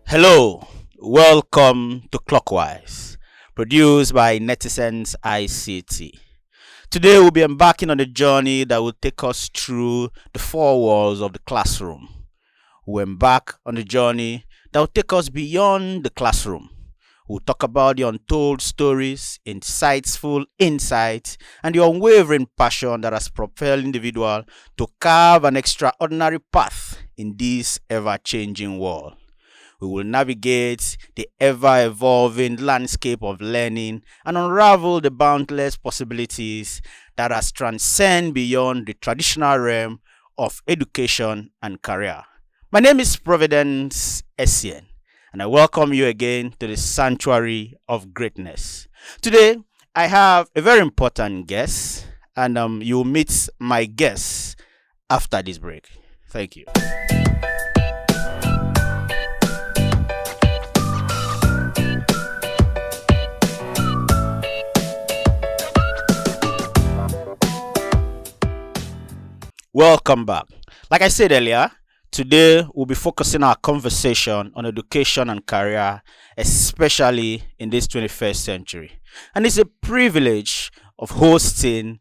Hello, welcome to Clockwise, produced by Netizens ICT. Today we'll be embarking on a journey that will take us through the four walls of the classroom. We'll embark on a journey that will take us beyond the classroom. We'll talk about the untold stories, insightful insights, and the unwavering passion that has propelled individual to carve an extraordinary path in this ever-changing world. We will navigate the ever evolving landscape of learning and unravel the boundless possibilities that has transcend beyond the traditional realm of education and career. My name is Providence Essien, and I welcome you again to the Sanctuary of Greatness. Today, I have a very important guest, and you'll meet my guest after this break. Thank you. Welcome back. Like I said earlier, today we'll be focusing our conversation on education and career, especially in this 21st century. And it's a privilege of hosting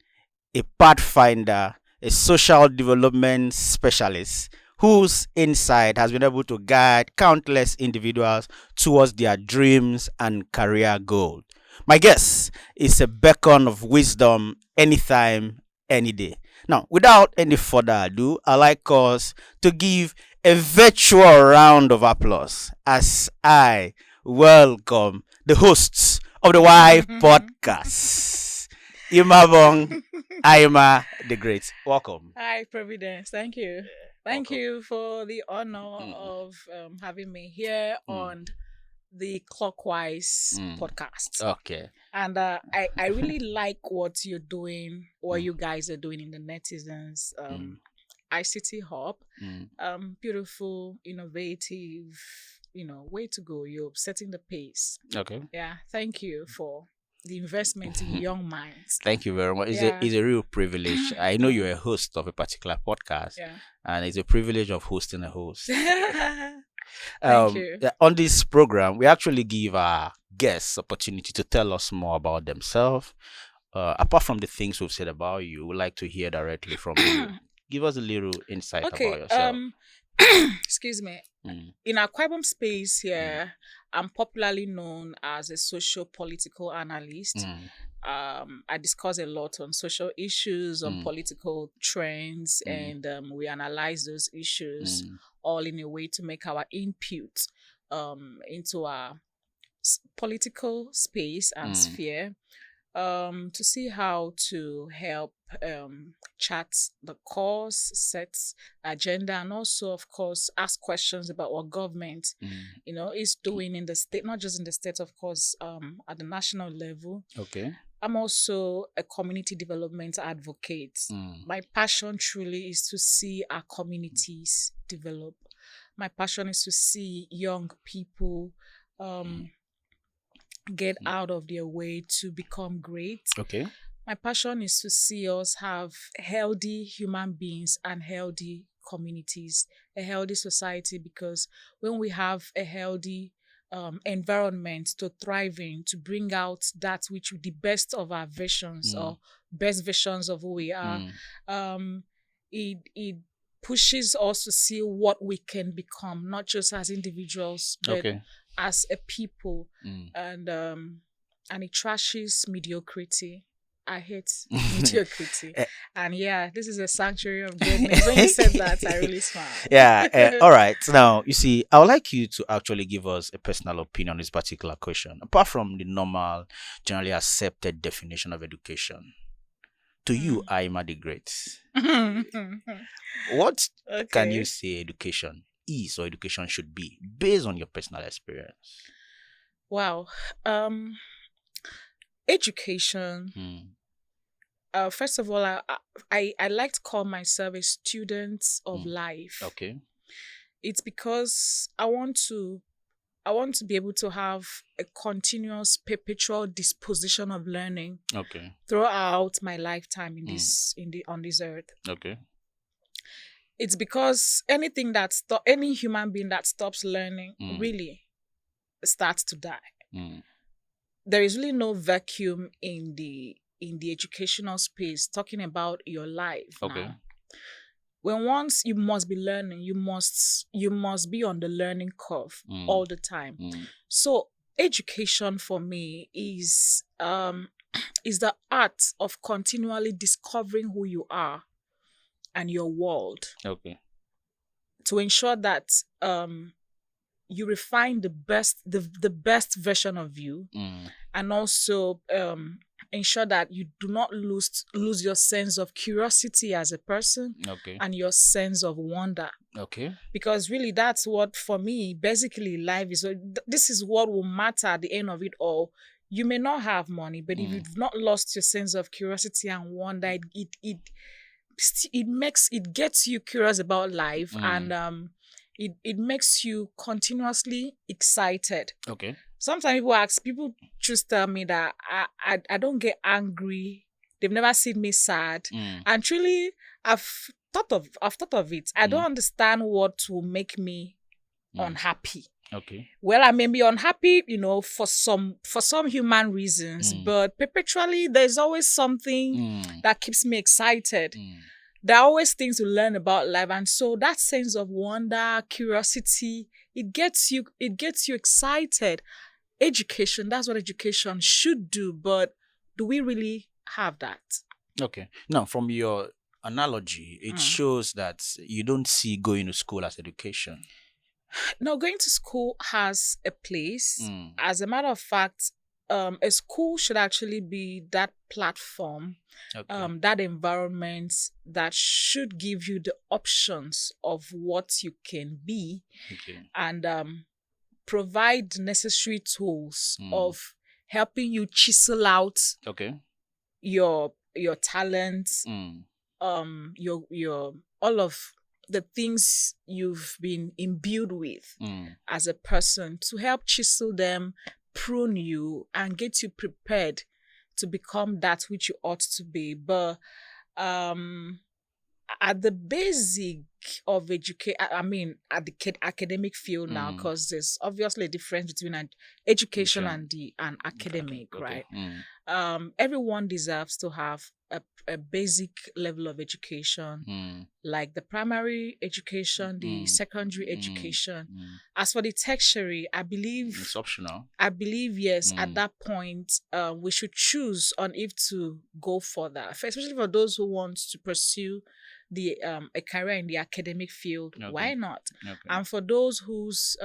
a pathfinder, a social development specialist whose insight has been able to guide countless individuals towards their dreams and career goals. My guest is a beacon of wisdom anytime, any day. Now, without any further ado, I'd like us to give a virtual round of applause as I welcome the hosts of the Y podcast, Imabong, Aima the Great. Welcome. Hi, Providence. Thank you. Thank Welcome. you for the honor of having me here on the Clockwise Mm. podcast. Okay. And I really like what you're doing, what you guys are doing in the Netizens ICT Hub. Beautiful, innovative, way to go. You're setting the pace. Okay. Yeah, thank you for the investment in young minds. Thank you very much. Yeah. It's a real privilege. I know you're a host of a particular podcast, Yeah. and it's a privilege of hosting a host. Thank you. On this program, we actually give our guests opportunity to tell us more about themselves. Apart from the things we've said about you, we'd like to hear directly from you. Give us a little insight about yourself. Excuse me. Mm. In our Quibum space here, I'm popularly known as a social-political analyst. I discuss a lot on social issues, on political trends, and we analyze those issues all in a way to make our input into our political space and sphere, to see how to help chart the course, set agenda, and also, of course, ask questions about what government, is doing in the state, not just in the state, of course, at the national level. Okay. I'm also a community development advocate. My passion truly is to see our communities develop. My passion is to see young people get out of their way to become great. Okay. My passion is to see us have healthy human beings and healthy communities, a healthy society, because when we have a healthy environment to thrive in, to bring out that which the best of our visions or best visions of who we are, it pushes us to see what we can become, not just as individuals, but as a people, and it trashes mediocrity. I hate mediocrity. And yeah, this is a sanctuary of greatness. When you said that, I really smiled. Yeah. All right. Now, you see, I would like you to actually give us a personal opinion on this particular question. Apart from the normal, generally accepted definition of education, to you, Aima the Great, what can you say education is or education should be based on your personal experience? Wow. Education. First of all, I like to call myself a student of life. Okay. It's because I want to be able to have a continuous, perpetual disposition of learning. Okay. Throughout my lifetime on this earth. Okay. It's because anything any human being that stops learning really starts to die. There is really no vacuum in the educational space talking about your life now. When once you must be learning, you must be on the learning curve all the time. So education for me is the art of continually discovering who you are and your world. To ensure that you refine the best version of you, and also ensure that you do not lose your sense of curiosity as a person, and your sense of wonder. Because really that's what, for me, basically life is. This is what will matter at the end of it all. You may not have money, but if you've not lost your sense of curiosity and wonder, it gets you curious about life, and it makes you continuously excited. Sometimes people just tell me that I don't get angry. They've never seen me sad. And truly, I've thought of it. I don't understand what will make me unhappy. Well, I may be unhappy, for some human reasons, but perpetually there's always something that keeps me excited. There are always things to learn about life, and so that sense of wonder, curiosity, it gets you excited. Education, that's what education should do, but do we really have that? Now, from your analogy, it shows that you don't see going to school as education. No, going to school has a place. As a matter of fact, a school should actually be that platform, that environment that should give you the options of what you can be, and provide necessary tools of helping you chisel out your talents, your all of the things you've been imbued with as a person, to help chisel them, prune you, and get you prepared to become that which you ought to be. But at the basic of education, I mean, at the academic field now, because there's obviously a difference between an education and an academic, right? Everyone deserves to have a basic level of education, like the primary education, the secondary education. As for the tertiary, I believe it's optional. I believe, yes, at that point, we should choose on if to go further, especially for those who want to pursue a career in the academic field. Why not? And for those whose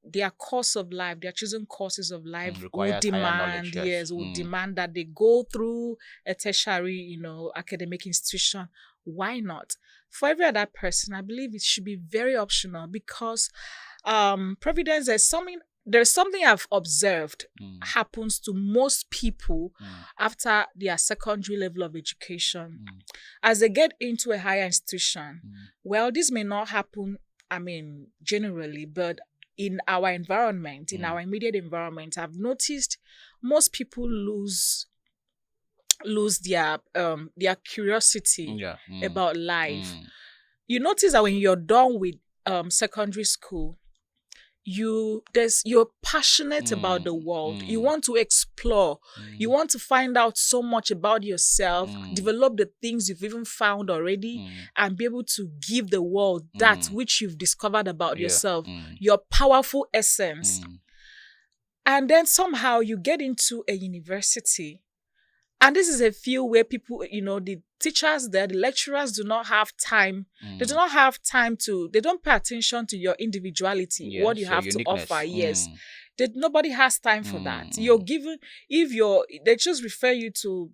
their course of life, their chosen courses of life will demand, will demand that they go through a tertiary, academic institution. Why not? For every other person, I believe it should be very optional, because Providence, there's something I've observed happens to most people after their secondary level of education. As they get into a higher institution, well, this may not happen, generally, but in our environment, in our immediate environment, I've noticed most people lose their curiosity about life. You notice that when you're done with secondary school, you're passionate about the world. You want to explore. You want to find out so much about yourself, develop the things you've even found already, and be able to give the world that which you've discovered about yourself, your powerful essence. And then somehow you get into a university. And this is a field where people, the teachers there, the lecturers do not have time. They do not have time they don't pay attention to your individuality, what you have to offer. Yes. Nobody has time for that. You're given, they just refer you to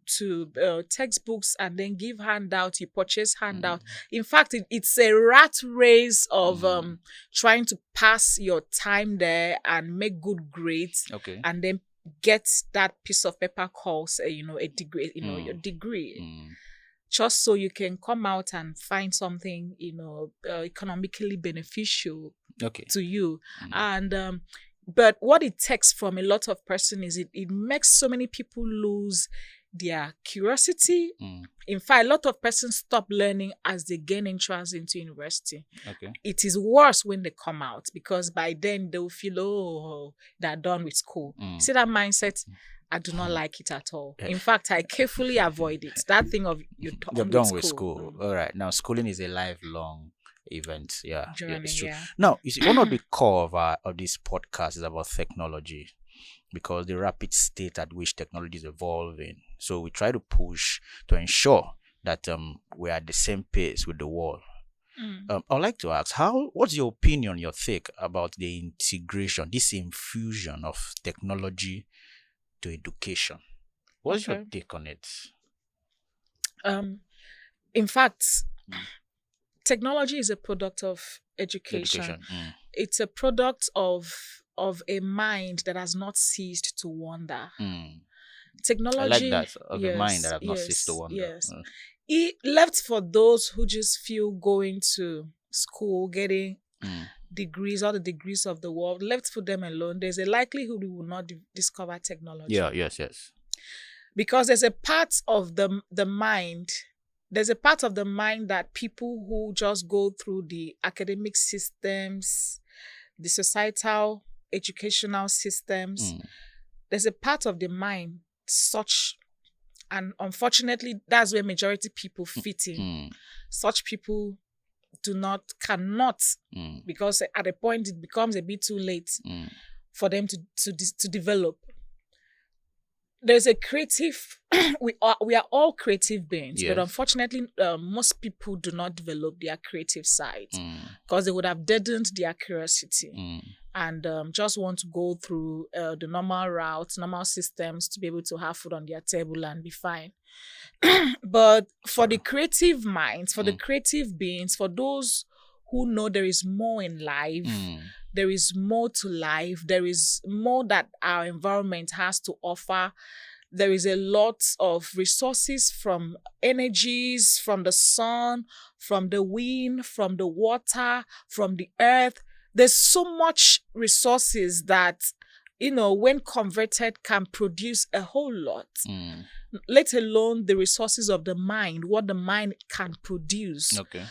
textbooks and then give handout, you purchase handout. In fact, it's a rat race of trying to pass your time there and make good grades, and then get that piece of paper called a degree, your degree, just so you can come out and find something economically beneficial to you. And but what it takes from a lot of person is it makes so many people lose their curiosity. In fact, a lot of persons stop learning as they gain entrance into university. Okay. It is worse when they come out because by then they'll feel, oh, they're done with school. See that mindset? I do not like it at all. In fact, I carefully avoid it. That thing of you're done with school. All right. Now, schooling is a lifelong event. Yeah, journey, it's true. yeah. Now, you see, one of the core of this podcast is about technology, because the rapid state at which technology is evolving. So we try to push to ensure that we're at the same pace with the world. I'd like to ask, what's your opinion, your take about the integration, this infusion of technology to education? What's your take on it? In fact, technology is a product of education. It's a product of a mind that has not ceased to wonder. Technology, I like that, of a mind that has not ceased to wonder. Yes. It left for those who just feel going to school, getting degrees, all the degrees of the world, left for them alone, there's a likelihood we will not discover technology. Yes. Because there's a part of the mind, there's a part of the mind that people who just go through the academic systems, the societal educational systems, there's a part of the mind such, and unfortunately that's where majority people fit in. Such people cannot, because at a point it becomes a bit too late for them to develop. There's a creative, we are all creative beings, but unfortunately most people do not develop their creative side because they would have deadened their curiosity and just want to go through the normal routes, normal systems to be able to have food on their table and be fine. But for the creative minds, for the creative beings, for those who know there is more in life, there is more to life, there is more that our environment has to offer. There is a lot of resources, from energies, from the sun, from the wind, from the water, from the earth. There's so much resources that, when converted, can produce a whole lot. Let alone the resources of the mind, what the mind can produce. Okay.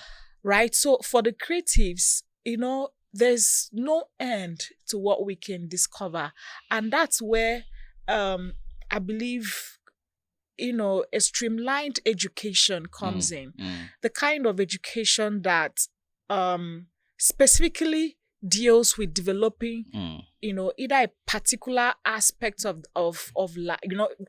Right? So for the creatives, there's no end to what we can discover. And that's where I believe, a streamlined education comes in. The kind of education that specifically deals with developing, either a particular aspect of life.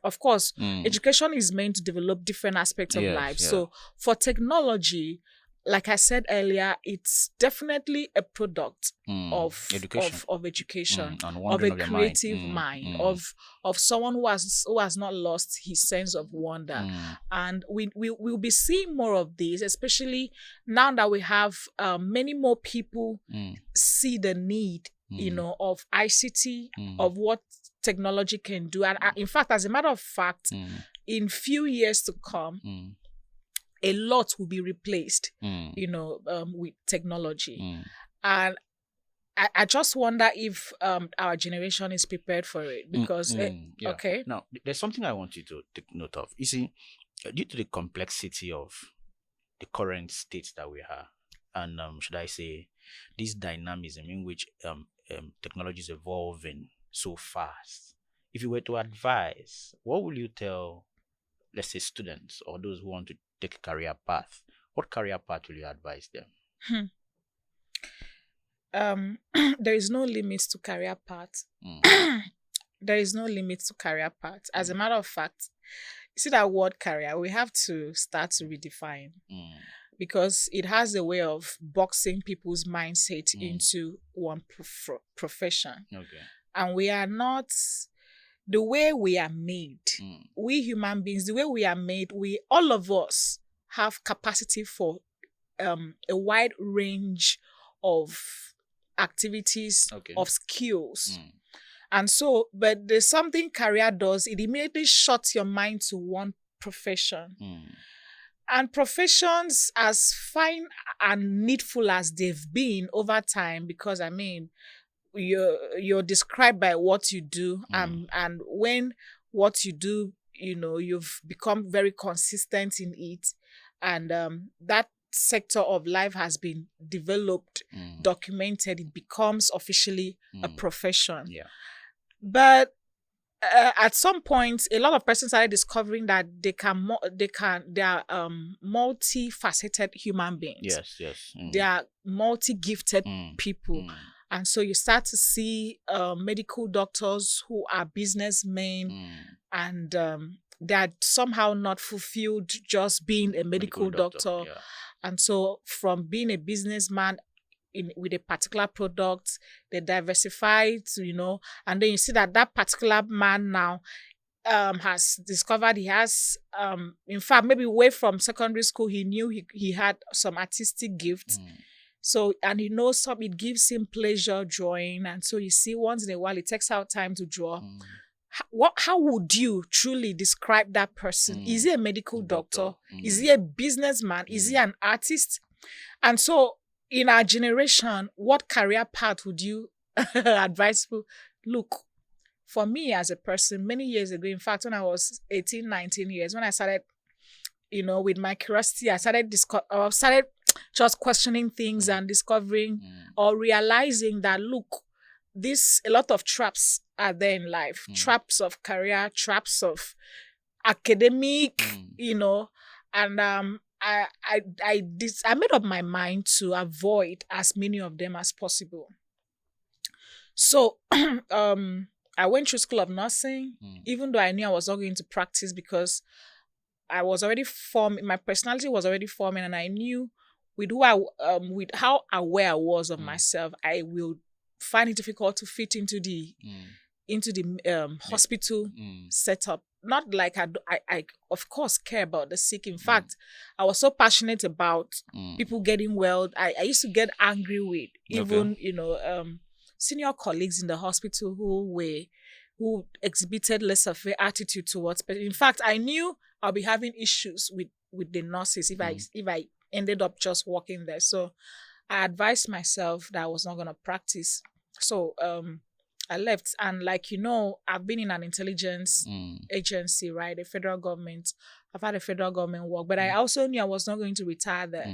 Of course, education is meant to develop different aspects of life. Yeah. So for technology, like I said earlier, it's definitely a product of education, of a creative mind, of someone who has not lost his sense of wonder. And we'll be seeing more of this, especially now that we have many more people see the need, of ICT, of what technology can do. And in fact, as a matter of fact, in few years to come, a lot will be replaced, with technology. And I just wonder if our generation is prepared for it, because, okay. Now, there's something I want you to take note of. You see, due to the complexity of the current state that we are, and should I say, this dynamism in which technology is evolving so fast, if you were to advise, what will you tell, let's say, students or those who want to take a career path? What career path will you advise them? There is no limit to career path. There is no limit to career path. As a matter of fact, you see that word career, we have to start to redefine, because it has a way of boxing people's mindset into one profession. Okay. And we are not, the way we are made, we human beings, the way we are made, all of us have capacity for a wide range of activities, of skills. And so, but there's something career does, it immediately shuts your mind to one profession. And professions, as fine and needful as they've been over time, because you're described by what you do, and when what you do you've become very consistent in it, and that sector of life has been developed, documented. It becomes officially a profession. Yeah. But at some point, a lot of persons started discovering that they are multifaceted human beings. Yes. They are multi-gifted people. And so you start to see medical doctors who are businessmen, and they are somehow not fulfilled just being a medical doctor. Yeah. And so from being a businessman with a particular product, they diversify to, and then you see that particular man now has discovered he has, in fact, maybe way from secondary school, he knew he had some artistic gifts. So, and he knows it gives him pleasure drawing. And so you see, once in a while, it takes out time to draw. How would you truly describe that person? Is he a medical doctor? Is he a businessman? Is he an artist? And so in our generation, what career path would you advise people? Look, for me as a person, many years ago, in fact, when I was 18, 19 years, when I started, with my curiosity, I started just questioning things and discovering or realizing that, look, a lot of traps are there in life. Traps of career, traps of academic, and I made up my mind to avoid as many of them as possible. So I went through School of Nursing, even though I knew I was not going to practice, because I was already forming, my personality was already forming, and I knew with how aware I was of myself, I will find it difficult to fit into the hospital setup. Not like I of course care about the sick. In fact, I was so passionate about people getting well. I used to get angry with even senior colleagues in the hospital who exhibited less of an attitude towards. But in fact, I knew I'll be having issues with the nurses if I ended up just working there. So I advised myself that I was not going to practice. So I left, and I've been in an intelligence agency, right? The federal government. I've had a federal government work, but I also knew I was not going to retire there.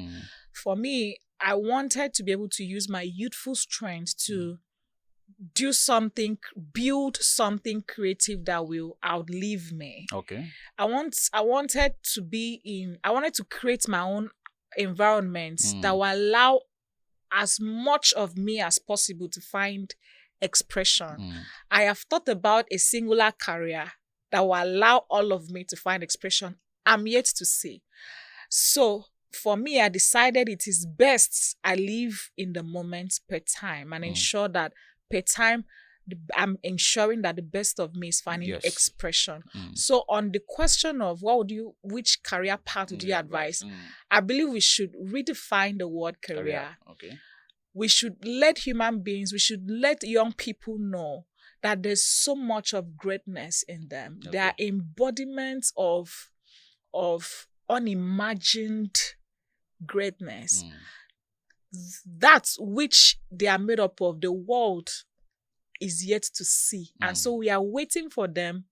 For me, I wanted to be able to use my youthful strength to do something, build something creative that will outlive me. Okay. I wanted to create my own environment that will allow as much of me as possible to find expression. I have thought about a singular career that will allow all of me to find expression. I'm yet to see. So for me, I decided it is best I live in the moment per time and ensure that per time I'm ensuring that the best of me is finding expression. So on the question of which career path would you advise? I believe we should redefine the word career. Okay. We should let young people know that there's so much of greatness in them. Okay. They are embodiments of unimagined greatness. That's which they are made up of. The world is yet to see. And so we are waiting for them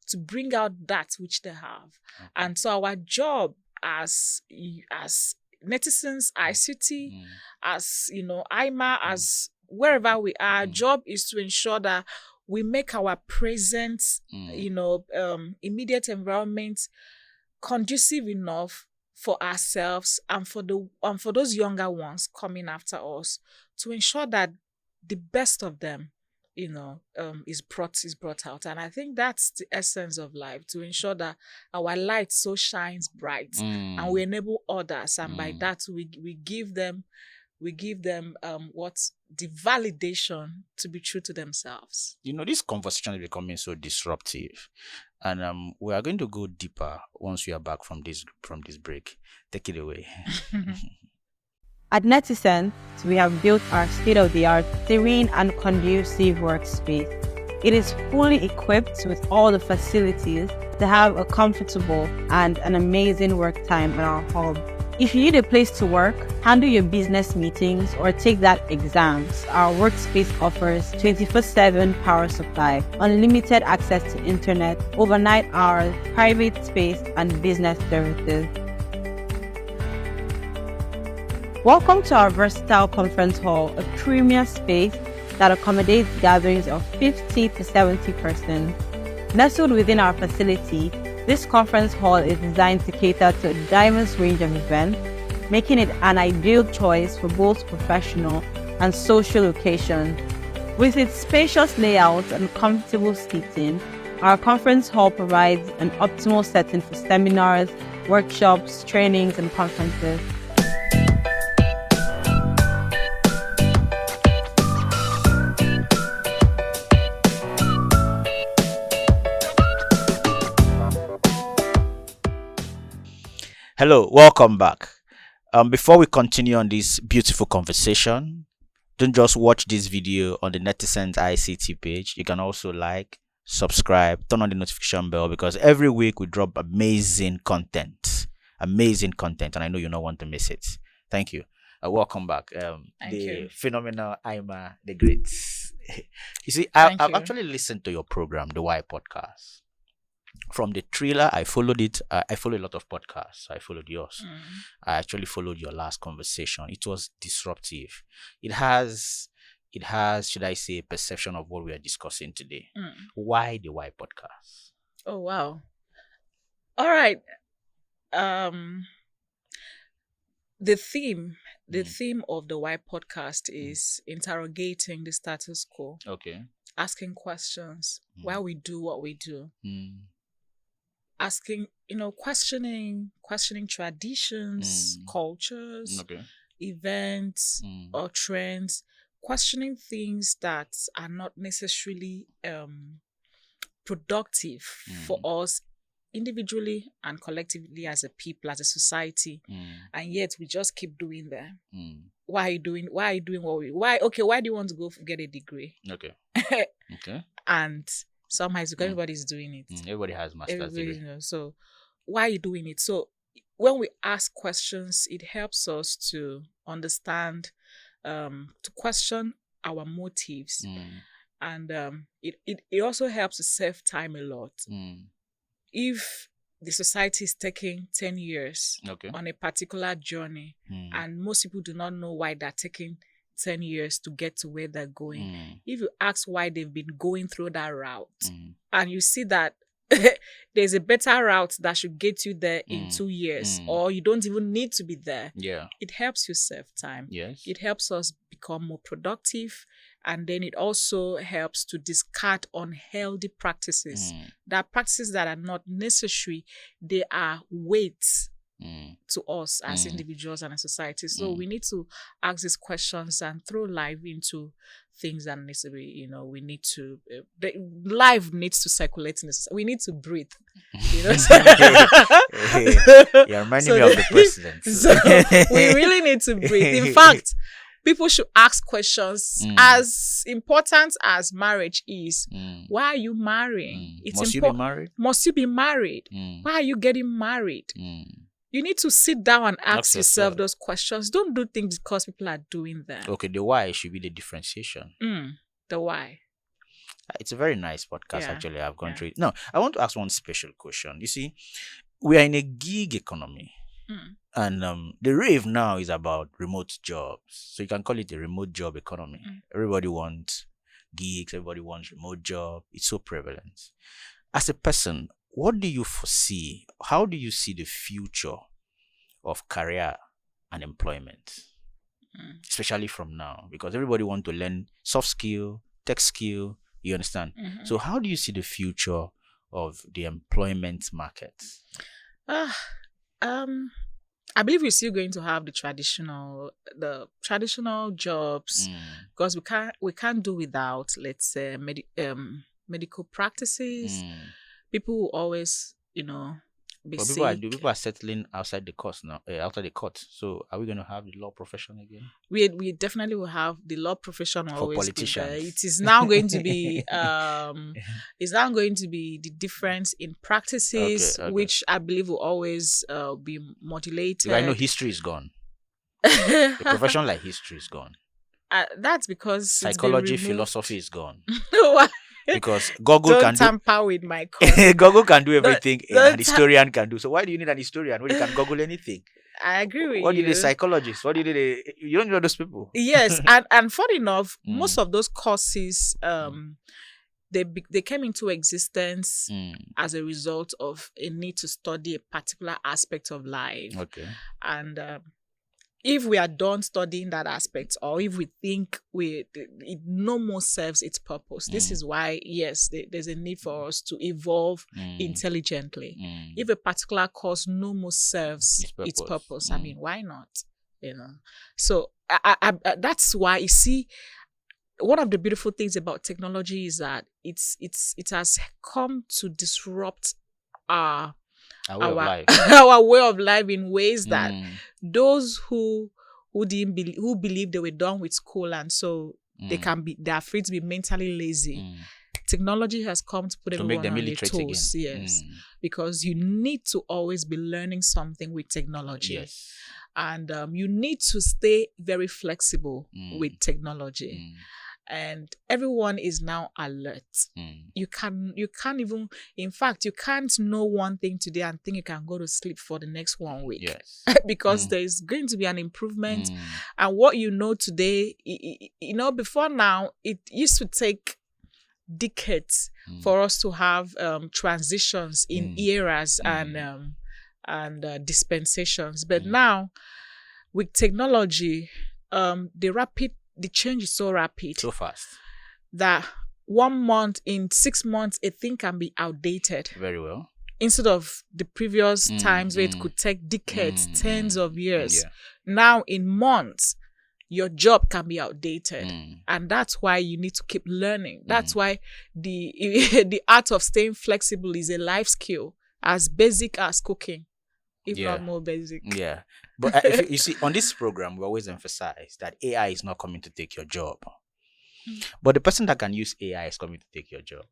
to bring out that which they have. Okay. And so our job as netizens, ICT, as IMA, as wherever we are, our job is to ensure that we make our present, immediate environment conducive enough for ourselves and for those younger ones coming after us, to ensure that the best of them, is brought out. And I think that's the essence of life, to ensure that our light so shines bright and we enable others, and by that we give them the validation to be true to themselves. This conversation is becoming so disruptive, and we are going to go deeper once we are back from this break. Take it away. At Netizens, we have built our state-of-the-art, serene and conducive workspace. It is fully equipped with all the facilities to have a comfortable and an amazing work time in our hub. If you need a place to work, handle your business meetings, or take that exams, our workspace offers 24/7 power supply, unlimited access to internet, overnight hours, private space, and business services. Welcome to our versatile conference hall, a premier space that accommodates gatherings of 50 to 70 persons. Nestled within our facility, this conference hall is designed to cater to a diverse range of events, making it an ideal choice for both professional and social occasions. With its spacious layout and comfortable seating, our conference hall provides an optimal setting for seminars, workshops, trainings, and conferences. Hello, welcome back. Before we continue on this beautiful conversation, don't just watch this video on the Netizens ICT page. You can also like, subscribe, turn on the notification bell, because every week we drop amazing content, and I know you don't want to miss it. Thank you. Welcome back. Thank the you. phenomenal Ima the Great. You see, Thank I've you. actually listened to your program, the Why Podcast. From the trailer, I followed it. I follow a lot of podcasts. I followed yours. I actually followed your last conversation. It was disruptive. It has, should I say, a perception of what we are discussing today. Why the Why Podcast? Oh wow. All right. The theme of the Why Podcast is interrogating the status quo, Okay. asking questions, why we do what we do. Asking, questioning traditions, cultures, Okay. events, or trends, questioning things that are not necessarily productive for us individually and collectively as a people, as a society, and yet we just keep doing them. Why are you doing why do you want to go get a degree? Okay. Okay. And somehow it's because everybody's doing it. Everybody has master's degree. So why are you doing it? So when we ask questions, it helps us to understand, to question our motives. And it also helps to save time a lot. If the society is taking 10 years on a particular journey, and most people do not know why they're taking 10 years to get to where they're going. If you ask why they've been going through that route, and you see that there's a better route that should get you there in 2 years, or you don't even need to be there, it helps you save time. Yes. It helps us become more productive, and then it also helps to discard unhealthy practices. That practices that are not necessary, they are weights to us as individuals and a society. So we need to ask these questions and throw life into things that needs to be, we need to, life needs to circulate in this. We need to breathe, You're reminding me of the president. So we really need to breathe. In fact, people should ask questions as important as marriage is. Why are you marrying? Must you be married? Must you be married? Why are you getting married? You need to sit down and ask yourself those questions. Don't do things because people are doing them. Okay, the why should be the differentiation. The why. It's a very nice podcast, actually. I've gone through it. No, I want to ask one special question. You see, we are in a gig economy. And the rave now is about remote jobs. So you can call it a remote job economy. Everybody wants gigs. Everybody wants remote job. It's so prevalent. As a person, what do you foresee? How do you see the future of career and employment? Especially from now, because everybody wants to learn soft skill, tech skill, you understand? So how do you see the future of the employment market? I believe we're still going to have the traditional jobs, because we can't do without, let's say, medical practices. People will always, be But sick. people are settling outside the court now, outside the court. So are we going to have the law profession again? We definitely will have the law profession will For always be there. politicians. It is now going to be it's now going to be the difference in practices, Okay. which I believe will always be modulated. I know history is gone. A profession like history is gone. That's because Psychology, philosophy is gone. Why? Because Google Don't can tamper with my cause. Google can do everything don't an historian can do. So why do you need an historian when you can Google anything? I agree with What do you. you need a psychologist? What do you need you don't know those people? Yes, and funny enough, most of those courses they came into existence as a result of a need to study a particular aspect of life. Okay. And if we are done studying that aspect, or if we think it no more serves its purpose, this is why, yes, there's a need for us to evolve intelligently. If a particular course no more serves its purpose, I mean, why not? So I that's why, you see, one of the beautiful things about technology is that it has come to disrupt our way of life in ways that those who believe they were done with school, and so they're free to be mentally lazy. Technology has come to put everyone on their toes. Yes, because you need to always be learning something with technology. Yes. And you need to stay very flexible with technology. And everyone is now alert. You can't even, in fact, you can't know one thing today and think you can go to sleep for the next 1 week. Yes. Because there's going to be an improvement. And what you know today, before now, it used to take decades for us to have transitions in eras and dispensations. But now, with technology, the change is so rapid, so fast, that in 6 months, a thing can be outdated. Very well. Instead of the previous times where it could take decades, tens of years. Now, in months, your job can be outdated. And that's why you need to keep learning. That's why the art of staying flexible is a life skill, as basic as cooking, if not more basic. Yeah. But if you see, on this program, we always emphasize that AI is not coming to take your job. But the person that can use AI is coming to take your job.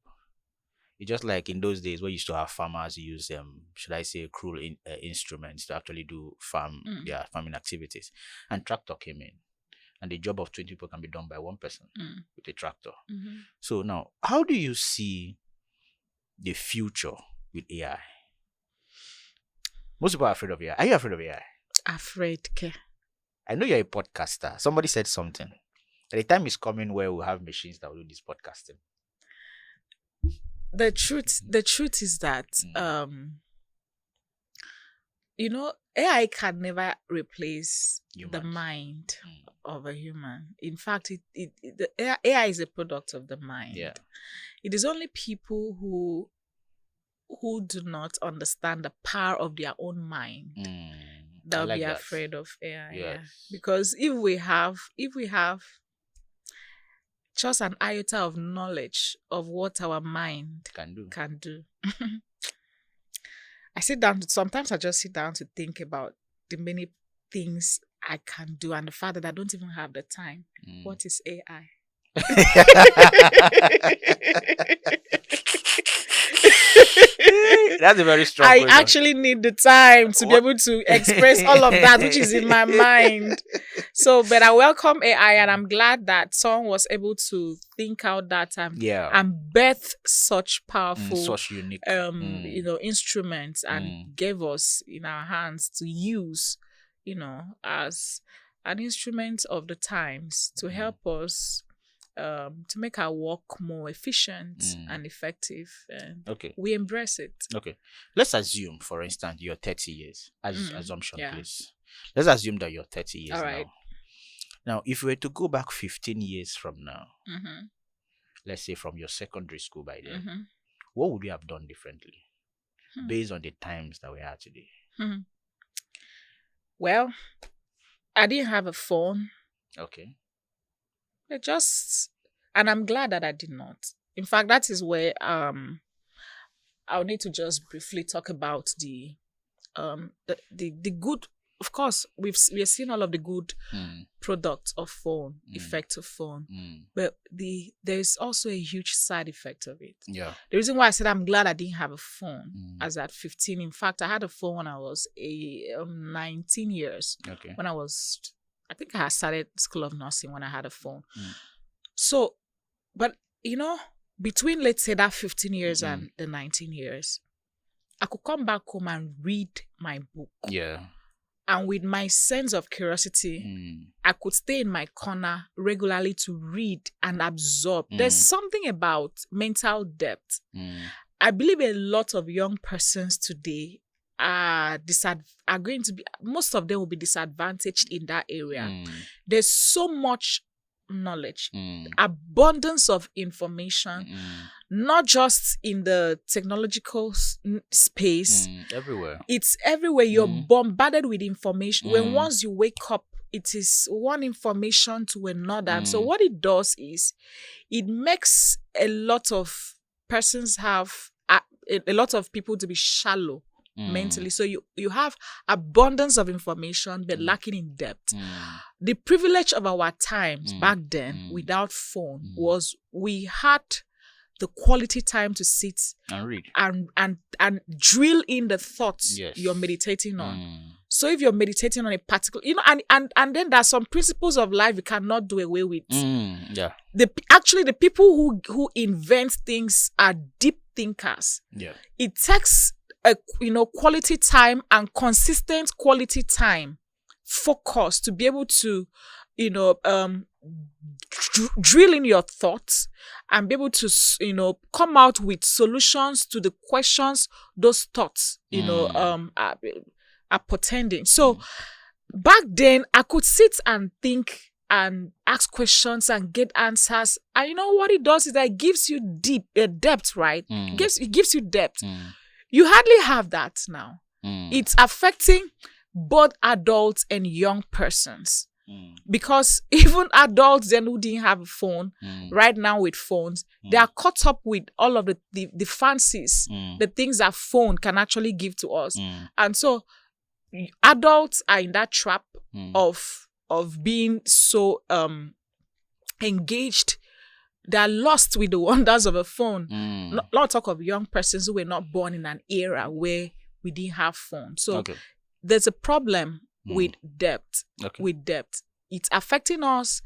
It's just like in those days where you used to have farmers use, should I say, cruel instruments to actually do farming activities. And tractor came in. And the job of 20 people can be done by one person with a tractor. So now, how do you see the future with AI? Most people are afraid of AI. Are you afraid of AI? Afraid, okay. I know you're a podcaster. Somebody said something. At the time is coming where we'll have machines that will do this podcasting. The truth is that AI can never replace the mind of a human. In fact, the AI is a product of the mind. Yeah. It is only people who do not understand the power of their own mind that will be afraid of AI. Yes. Yeah. Because if we have just an iota of knowledge of what our mind can do. Sometimes I just sit down to think about the many things I can do and the fact that I don't even have the time. What is AI? That's a very strong question. Actually need the time to be able to express all of that which is in my mind. So, but I welcome AI, and I'm glad that someone was able to think out that and birth such powerful, such unique, instruments, and gave us in our hands to use, as an instrument of the times to help us to make our work more efficient and effective. And we embrace it. Okay. Let's assume, for instance, you're 30 years. Assumption, please. Let's assume that you're 30 years now. Now, if we were to go back 15 years from now, let's say from your secondary school by then, what would you have done differently based on the times that we are today? Well, I didn't have a phone. Okay. And I'm glad that I did not. In fact, that is where I'll need to just briefly talk about the the good. Of course, we have seen all of the good products of phone, effect of phone, but there's also a huge side effect of it. Yeah. The reason why I said I'm glad I didn't have a phone as at 15. In fact, I had a phone when I was 19 years. Okay. When I think I had started School of Nursing when I had a phone. So, but between, let's say, that 15 years and the 19 years, I could come back home and read my book. Yeah. And with my sense of curiosity, I could stay in my corner regularly to read and absorb. There's something about mental depth. I believe a lot of young persons today are going to be, most of them will be disadvantaged in that area. There's so much knowledge, abundance of information, not just in the technological space. Everywhere. It's everywhere. You're bombarded with information. When once you wake up, it is one information to another. And so what it does is it makes a lot of persons have a lot of people to be shallow mentally. So you have abundance of information but lacking in depth. The privilege of our times back then without phone was we had the quality time to sit and read and drill in the thoughts you're meditating on. So if you're meditating on a particular, and then there's some principles of life you cannot do away with. Yeah. The people who invent things are deep thinkers. Yeah. It takes a quality time and consistent quality time, focus to be able to drill in your thoughts and be able to come out with solutions to the questions those thoughts are portending. So back then I could sit and think and ask questions and get answers, and what it does is that it gives you depth, right? It gives you depth. You hardly have that now. It's affecting both adults and young persons. Because even adults then who didn't have a phone, right now with phones, they are caught up with all of the fancies, the things that phone can actually give to us. And so adults are in that trap of being so engaged. They are lost with the wonders of a phone. Not talk of young persons who were not born in an era where we didn't have phones. So there's a problem with depth. With depth, it's affecting us.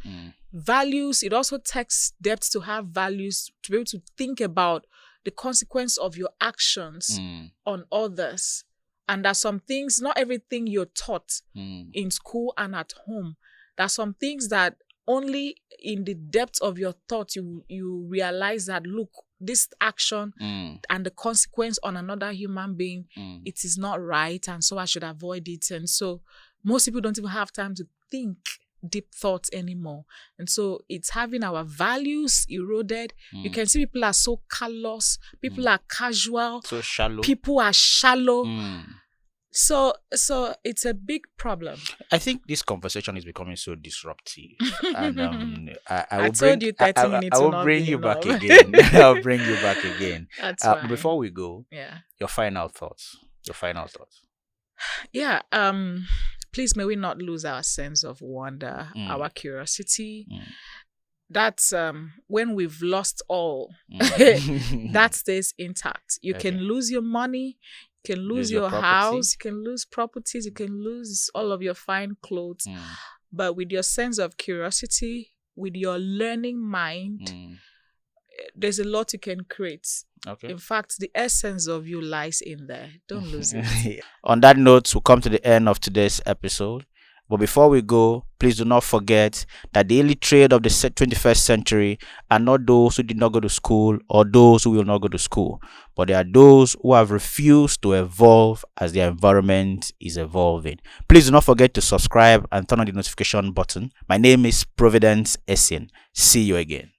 Values. It also takes depth to have values, to be able to think about the consequence of your actions on others. And there's some things, not everything you're taught in school and at home. There's some things that only in the depth of your thought you realize that, look, this action and the consequence on another human being, it is not right, and so I should avoid it. And so most people don't even have time to think deep thoughts anymore. And so it's having our values eroded. You can see people are so callous, people are casual, so shallow. People are shallow. So it's a big problem. I think this conversation is becoming so disruptive. And I told you 30 minutes. I will bring you back again. I'll bring you back again. That's fine. Before we go, your final thoughts. Yeah. Please, may we not lose our sense of wonder, our curiosity. That's when we've lost all, that stays intact. You can lose your money, you can lose your house, you can lose properties, you can lose all of your fine clothes. But with your sense of curiosity, with your learning mind, there's a lot you can create. In fact, the essence of you lies in there. Don't lose it. On that note, we'll come to the end of today's episode. But before we go, please do not forget that the illiterate of the 21st century are not those who did not go to school or those who will not go to school, but they are those who have refused to evolve as their environment is evolving. Please do not forget to subscribe and turn on the notification button. My name is Providence Essien. See you again.